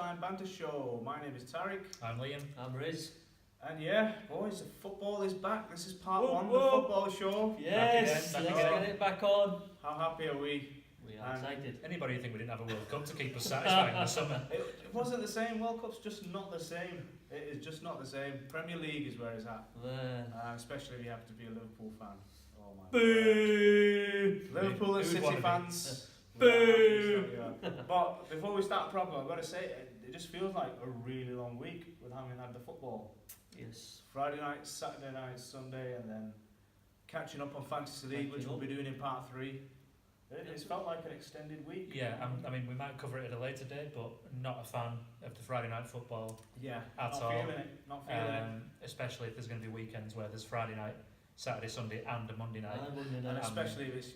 Lunchtime Banter Show. My name is Tariq. I'm Liam. I'm Riz. And yeah, boys, the football is back. This is part one of the football show. Yes, let's get it back on. How happy are we? We are excited. Anybody think we didn't have a World Cup to keep us satisfied in the summer? It wasn't the same. World Cup's just not the same. It is just not the same. Premier League is where it's at. Especially if you happen to be a Liverpool fan. Oh my Boo! God. Liverpool and City fans. Boo! But before we start proper, I've got to say, it just feels like a really long week with having had the football. Yes. Friday night, Saturday night, Sunday, and then catching up on Fantasy League, which we'll be doing in part 3. It's felt like an extended week. Yeah, I mean, we might cover it at a later date, but not a fan of the Friday night football. Yeah, at not all. Feeling it. Not feeling it. Especially if there's going to be weekends where there's Friday night, Saturday, Sunday, and a Monday night. And especially if it's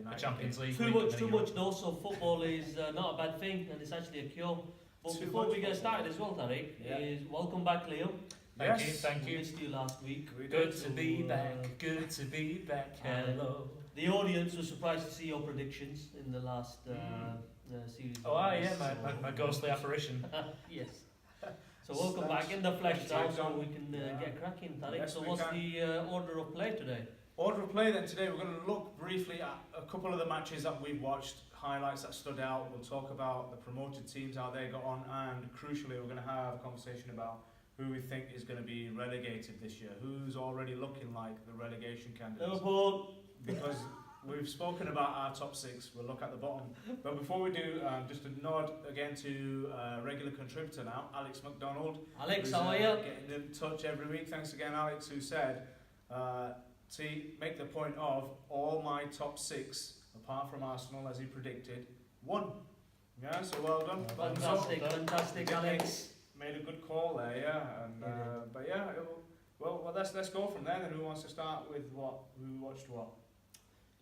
the Champions League. Too much dose of football is not a bad thing, and it's actually a cure. But before we get started as well, Tariq, is welcome back, Liam. Thank you. We missed you last week. Good to be back. Good to be back. Hello. The audience was surprised to see your predictions in the last series. Oh, yeah, my ghostly apparition. Yes. So welcome back in the flesh now, so we can get cracking, Tariq. Yes, so what's the order of play today? Order of play then today, we're going to look briefly at a couple of the matches that we've watched, highlights that stood out. We'll talk about the promoted teams, how they got on, and crucially we're going to have a conversation about who we think is going to be relegated this year, who's already looking like the relegation candidates. Liverpool! Because we've spoken about our top 6, we'll look at the bottom. But before we do, just a nod again to regular contributor now, Alex McDonald. Alex, how are you? Getting in touch every week. Thanks again, Alex, who said, to make the point of all my top 6, apart from Arsenal, as he predicted, won. Yeah, so well done. Fantastic, Alex. Made a good call there, yeah. And, but yeah, well, let's go from there. Then who wants to start with what? Who watched what?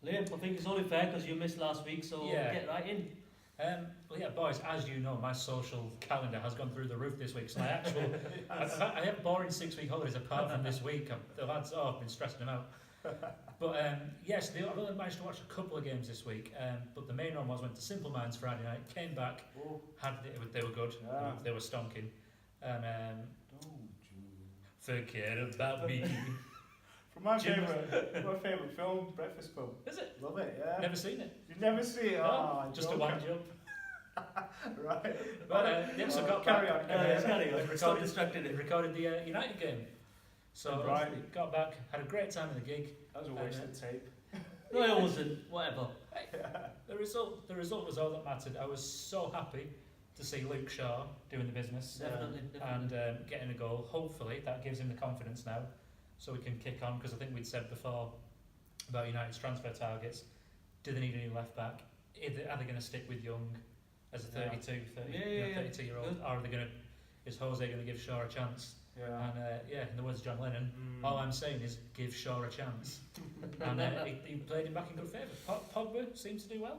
Liam, I think it's only fair because you missed last week, so get right in. Well, yeah, boys, as you know, my social calendar has gone through the roof this week. So I have boring 6-week holidays apart from this week. The lads, I've been stressing them out. But yes, I've only managed to watch a couple of games this week. But the main one was went to Simple Minds Friday night, came back, they were good, they were stonking, and forget about me. From my favourite film, Breakfast Club. Is it? Love it, yeah. Never seen it. You've never seen it? No, just a wind you up. Right. But yeah, so got carry back. on. Carry on. Stop distracted. Recorded the United game. So got back, had a great time in the gig. That was a waste of tape. No, it wasn't. Whatever. The result was all that mattered. I was so happy to see Luke Shaw doing the business. Definitely. And getting a goal. Hopefully that gives him the confidence now, so we can kick on. Because I think we'd said before about United's transfer targets. Do they need a new left back? Are they going to stick with Young as a 32-year-old? Or are they going to? Is Jose going to give Shaw a chance? Yeah. And in the words of John Lennon, all I'm saying is give Shaw a chance. And he played him back in good favour. Pogba seemed to do well.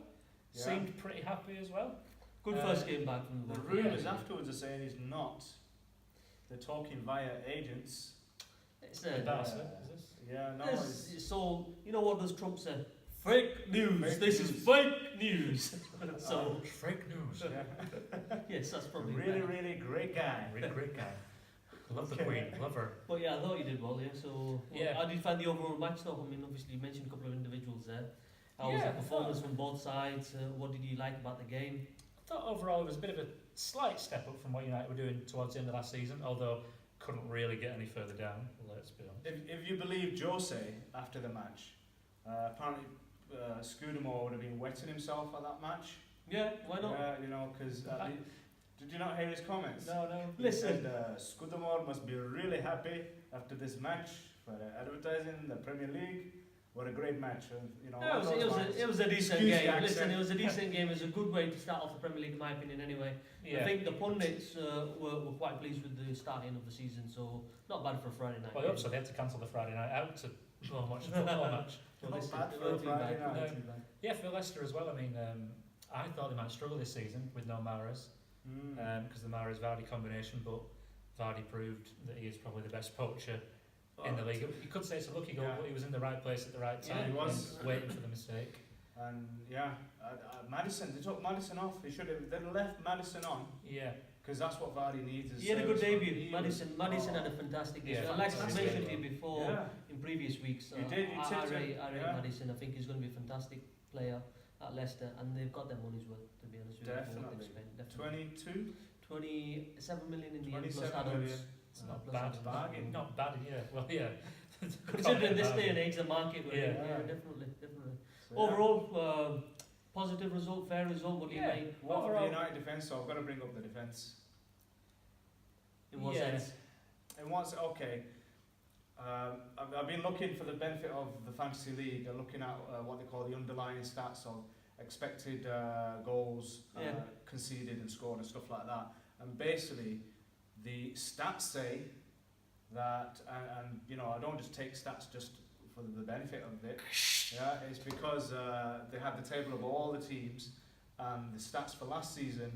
Yeah. Seemed pretty happy as well. Good first game back from the rumours afterwards are saying he's not. They're talking via agents. It's is this? Yeah, no. So you know what does Trump say? Fake news. This is fake news. So fake news. Yeah. Yes, that's probably really great guy. Really great guy. Love the Queen, love her. But yeah, I thought you did well, yeah. So how did you find the overall match though? I mean, obviously you mentioned a couple of individuals there. How was the performance from both sides? What did you like about the game? I thought overall it was a bit of a slight step up from what United were doing towards the end of last season, although couldn't really get any further down, let's be honest. If you believe Jose after the match, apparently Scudamore would have been wetting himself at that match. Yeah, why not? Yeah, you know, because did you not hear his comments? No. Listen, Scudamore must be really happy after this match for advertising the Premier League. What a great match! You know, it was a decent game. Listen, it was a decent game. It was a good way to start off the Premier League, in my opinion. Anyway, I think the pundits were quite pleased with the starting of the season, so not bad for a Friday night. Well, I hope so. They had to cancel the Friday night out to go and watch the football match. Not bad for a Friday night. Yeah, for Leicester as well. I mean, I thought they might struggle this season with no Mahrez. Because the Mahrez-Vardy combination, but Vardy proved that he is probably the best poacher in the league. You could say it's a lucky goal, but he was in the right place at the right time. Yeah, he was waiting for the mistake. And Maddison, they took Maddison off. They should have left Maddison on. Yeah, because that's what Vardy needs. Is He had a good service from debut. he Madison had a fantastic game. Yeah, Like I fantastic. mentioned to you before Yeah. in previous weeks, You did, you I tipped rate him. Madison. I think he's going to be a fantastic player at Leicester, and they've got their money's worth, to be honest with you. for what they've Definitely. spent. 22. 27 million in the end plus 27 add-ons. million. It's not Plus bad. add-ons. Bargain. Not bad, yeah. Well, yeah. Considering this day and age, the market, we're in, Yeah. definitely. So, Overall, positive result, fair result. What do you Yeah. make? What for the Overall- United defence? So I've got to bring up the defence. In what Yeah. sense? And once, okay, I've been looking for the benefit of the Fantasy League and looking at what they call the underlying stats of expected goals Yeah. conceded and scored and stuff like that. And basically, the stats say that, and you know, I don't just take stats just for the benefit of it. Yeah, it's because they have the table of all the teams and the stats for last season.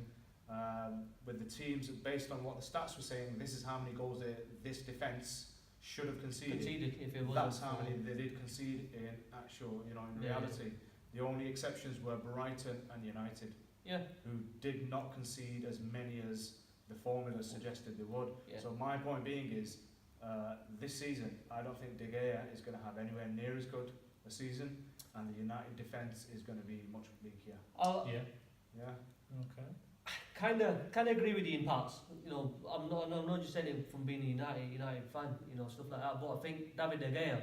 With the teams, based on what the stats were saying, this is how many goals this defence should have conceded. If it wasn't That's how for- many they did concede in actual, you know, in Yeah, reality. The only exceptions were Brighton and United, Yeah. who did not concede as many as the formula suggested they would. Yeah. So my point being is, this season, I don't think De Gea is going to have anywhere near as good a season, and the United defence is going to be much weaker. Yeah. Yeah. Okay. Kind of agree with you in parts. You know, I'm not just saying it from being a United fan, you know, stuff like that. But I think David De Gea,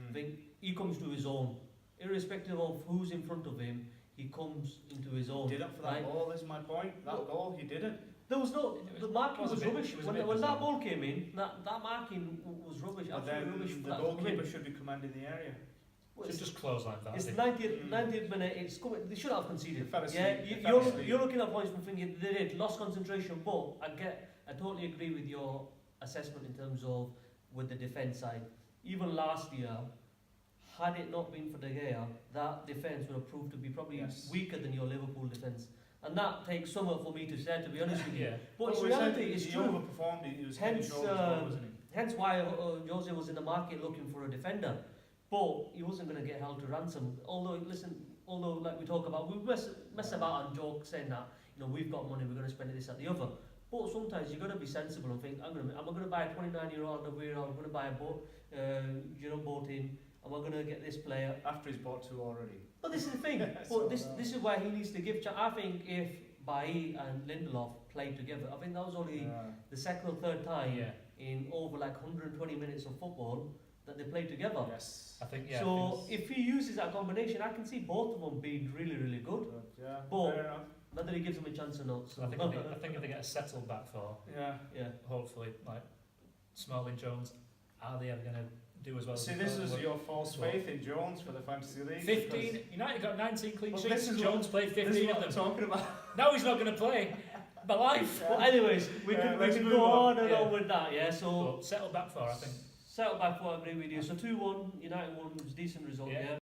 I think he comes to his own, irrespective of who's in front of him. He comes into his own. He didn't for that right? goal. Is my point. That goal, he didn't. There was no. The marking was a was bit- rubbish. it was a When bit that bizarre. ball came in, that marking was rubbish. But Absolutely then rubbish. for the that to come in. goalkeeper should be commanding the area. Well, Should it's- just close like that. It's didn't 90th minute. It's coming. They should have conceded. They fell asleep. Yeah, They fell asleep. you're looking at points from thinking they did lost concentration. But I totally agree with your assessment in terms of with the defence side. Even last year, had it not been for De Gea, that defence would have proved to be probably Yes. weaker than your Liverpool defence. And that takes something for me to say, to be honest with you. Yeah. But in we said reality, it's he true. overperformed. He was head and Hence, shoulders above, wasn't he? Hence why Jose was in the market looking for a defender, but he wasn't going to get held to ransom. Although like we talk about, we mess about and joke saying that, you know, we've got money, we're going to spend it this, that, the other. But sometimes you've got to be sensible and think, am I going to buy a 29-year-old away, or I'm going to buy a boat, boat in? Am I going to get this player? After he's bought two already. But this is the thing. So, But this is why he needs to give. I think if Bailly and Lindelof played together, I think that was only the second or third time Yeah. in over like 120 minutes of football that they played together. Yes. I think, yeah. So if he uses that combination, I can see both of them being really, really good. Yeah. But- Fair enough. Whether he gives them a chance or not. So I think if they get a settle back for, Yeah. yeah. hopefully, like Smalling, Jones, are they ever going to do as well? See, as this they is thought they your false Well, faith in Jones for the Fantasy League. 15. United got 19 clean Well, sheets. this is Jones played This is 15 what of I'm them. talking about. Now he's not going to play. My life. Well, anyways, we Yeah, can let's move go on. on and Yeah. on with that. Yeah. So But settle back for, I think. settle back for, I agree with you. So 2-1, United won, it was a decent result. Yeah. Yeah.